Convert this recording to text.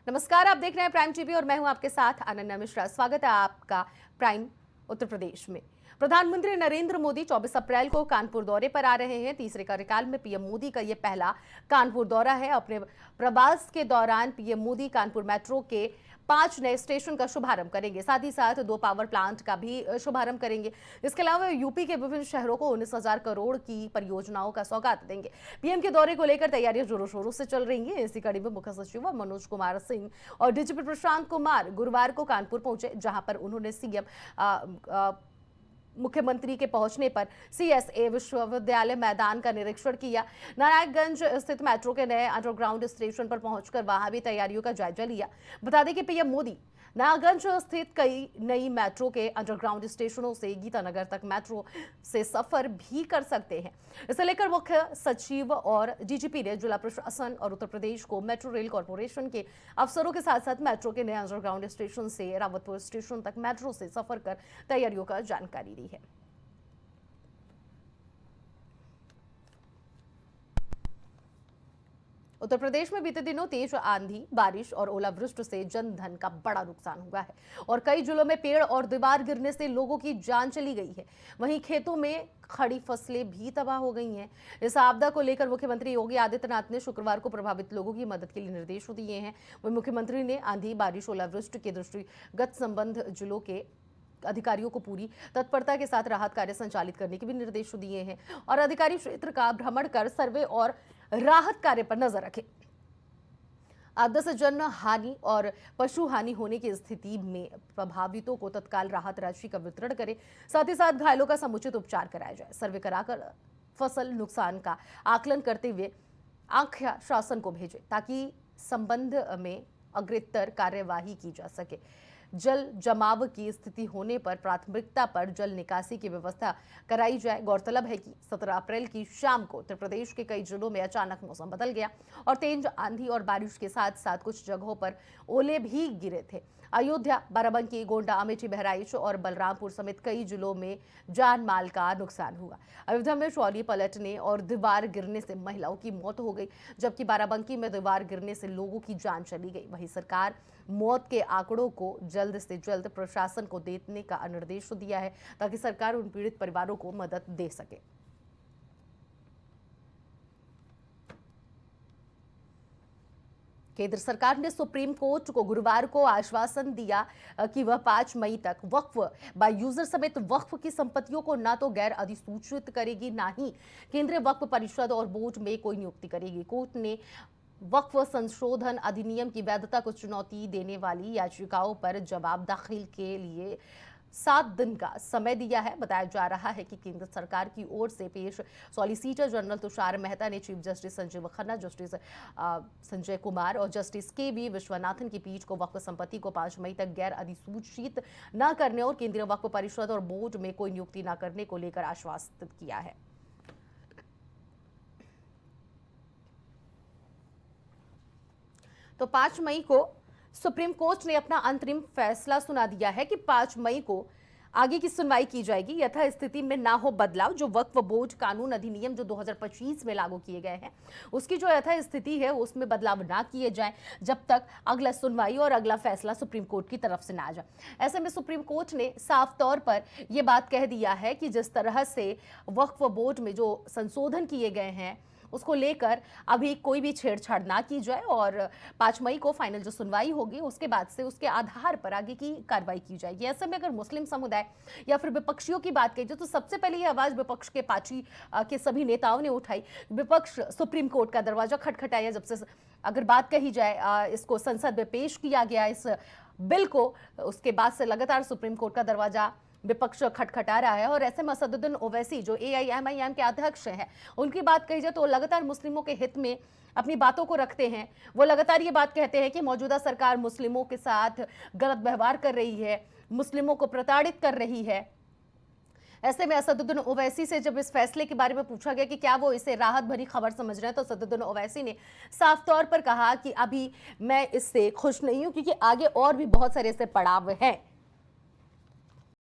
नमस्कार, आप देख रहे हैं प्राइम टीवी और मैं हूं आपके साथ अनन्या मिश्रा। स्वागत है आपका प्राइम उत्तर प्रदेश में। प्रधानमंत्री नरेंद्र मोदी 24 अप्रैल को कानपुर दौरे पर आ रहे हैं। तीसरे कार्यकाल में पीएम मोदी का यह पहला कानपुर दौरा है। अपने प्रवास के दौरान पीएम मोदी कानपुर मेट्रो के 5 नए स्टेशन का शुभारंभ करेंगे। साथ ही साथ 2 पावर प्लांट का भी शुभारंभ करेंगे। इसके अलावा यूपी के विभिन्न शहरों को 19,000 करोड़ की परियोजनाओं का सौगात देंगे। पीएम के दौरे को लेकर तैयारियां जोरों शोरों से चल रही हैं। इसी कड़ी में मुख्य सचिव मनोज कुमार सिंह और डीजीपी प्रशांत कुमार गुरुवार को कानपुर पहुंचे, जहां पर उन्होंने सीएम मुख्यमंत्री के पहुंचने पर सीएसए विश्वविद्यालय मैदान का निरीक्षण किया। नारायणगंज स्थित मेट्रो के नए अंडरग्राउंड स्टेशन पर पहुंचकर वहां भी तैयारियों का जायजा लिया। बता दें कि पीएम मोदी नारायणगंज स्थित कई नई मेट्रो के अंडरग्राउंड स्टेशनों से गीतानगर तक मेट्रो से सफर भी कर सकते हैं। इसे लेकर मुख्य सचिव और डीजीपी ने जिला प्रशासन और उत्तर प्रदेश को मेट्रो रेल कॉर्पोरेशन के अफसरों के साथ साथ मेट्रो के नए अंडरग्राउंड स्टेशन से रावतपुर स्टेशन तक मेट्रो से सफर कर तैयारियों का जानकारी दी है। उत्तर प्रदेश में बीते दिनों तेज आंधी, बारिश और ओलावृष्टि से जनधन का बड़ा नुकसान हुआ है और कई जिलों में पेड़ और दीवार गिरने से लोगों की जान चली गई है। वहीं खेतों में खड़ी फसलें भी तबाह हो गई हैं। इस आपदा को लेकर मुख्यमंत्री योगी आदित्यनाथ ने शुक्रवार को प्रभावित लोगों की मदद के लिए निर्देश दिए हैं। वहीं मुख्यमंत्री ने आंधी, बारिश, ओलावृष्टि के दृष्टिगत संबंध जिलों के अधिकारियों को पूरी तत्परता के साथ राहत कार्य संचालित करने के भी निर्देश दिए हैं और अधिकारी क्षेत्र का भ्रमण कर सर्वे और राहत कार्य पर नजर रखें। आपदा से जन हानि और पशु हानि होने की स्थिति में प्रभावितों को तत्काल राहत राशि का वितरण करें। साथ ही साथ घायलों का समुचित उपचार कराया जाए। सर्वे कराकर फसल नुकसान का आकलन करते हुए आख्या शासन को भेजें ताकि संबंध में अग्रेतर कार्यवाही की जा सके। जल जमाव की स्थिति होने पर प्राथमिकता पर जल निकासी की व्यवस्था कराई जाए। गौरतलब है कि 17 अप्रैल की शाम को उत्तर प्रदेश के कई जिलों में अचानक मौसम बदल गया और तेज आंधी और बारिश के साथ साथ कुछ जगहों पर ओले भी गिरे थे। अयोध्या, बाराबंकी, गोंडा, अमेठी, बहराइच और बलरामपुर समेत कई जिलों में जान माल का नुकसान हुआ। अयोध्या में ट्रॉली पलटने और दीवार गिरने से महिलाओं की मौत हो गई, जबकि बाराबंकी में दीवार गिरने से लोगों की जान चली गई। वहीं सरकार मौत के आंकड़ों को जल्द से जल्द प्रशासन को देने का निर्देश दिया है ताकि सरकार उन पीड़ित परिवारों को मदद दे सके। केंद्र सरकार ने सुप्रीम कोर्ट को गुरुवार को आश्वासन दिया कि वह 5 मई तक वक्फ बाय यूजर समेत वक्फ की संपत्तियों को न तो गैर अधिसूचित करेगी, न ही केंद्रीय वक्फ परिषद और बोर्ड में कोई नियुक्ति करेगी। कोर्ट ने वक्फ संशोधन अधिनियम की वैधता को चुनौती देने वाली याचिकाओं पर जवाब दाखिल के लिए 7 दिन का समय दिया है। बताया जा रहा है कि केंद्र सरकार की ओर से पेश सॉलिसिटर जनरल तुषार मेहता ने chief justice Sanjeev Khanna, justice Sanjay Kumar और जस्टिस के.वी. विश्वनाथन की पीठ को वक्फ संपत्ति को 5 मई तक गैर अधिसूचित न करने और केंद्रीय वक्फ परिषद और बोर्ड में कोई नियुक्ति न करने को लेकर आश्वस्त किया है। तो 5 मई को सुप्रीम कोर्ट ने अपना अंतरिम फैसला सुना दिया है कि 5 मई को आगे की सुनवाई की जाएगी। यथा स्थिति में ना हो बदलाव। जो वक्फ बोर्ड कानून अधिनियम जो 2025 में लागू किए गए हैं उसकी जो यथा स्थिति है उसमें बदलाव ना किए जाए जब तक अगला सुनवाई और अगला फैसला सुप्रीम कोर्ट की तरफ से ना आ जाए। ऐसे में सुप्रीम कोर्ट ने साफ तौर पर यह बात कह दिया है कि जिस तरह से वक्फ बोर्ड में जो संशोधन किए गए हैं उसको लेकर अभी कोई भी छेड़छाड़ ना की जाए और 5 मई को फाइनल जो सुनवाई होगी उसके बाद से उसके आधार पर आगे की कार्रवाई की जाएगी। ऐसे में अगर मुस्लिम समुदाय या फिर विपक्षियों की बात की जाए तो सबसे पहले ये आवाज विपक्ष के पार्टी के सभी नेताओं ने उठाई। विपक्ष सुप्रीम कोर्ट का दरवाजा खटखटाया जब से अगर बात कही जाए इसको संसद में पेश किया गया इस बिल को, उसके बाद से लगातार सुप्रीम कोर्ट का दरवाजा विपक्ष खटखटा रहा है। और ऐसे में असदुद्दीन ओवैसी जो एआईएमआईएम के अध्यक्ष हैं उनकी बात कही जाए तो लगातार मुस्लिमों के हित में अपनी बातों को रखते हैं। वो लगातार ये बात कहते हैं कि मौजूदा सरकार मुस्लिमों के साथ गलत व्यवहार कर रही है, मुस्लिमों को प्रताड़ित कर रही है। ऐसे में असदुद्दीन ओवैसी से जब इस फैसले के बारे में पूछा गया कि क्या वो इसे राहत भरी खबर समझ रहे हैं तो असदुद्दीन ओवैसी ने साफ तौर पर कहा कि अभी मैं इससे खुश नहीं हूं क्योंकि आगे और भी बहुत सारे ऐसे पड़ाव हैं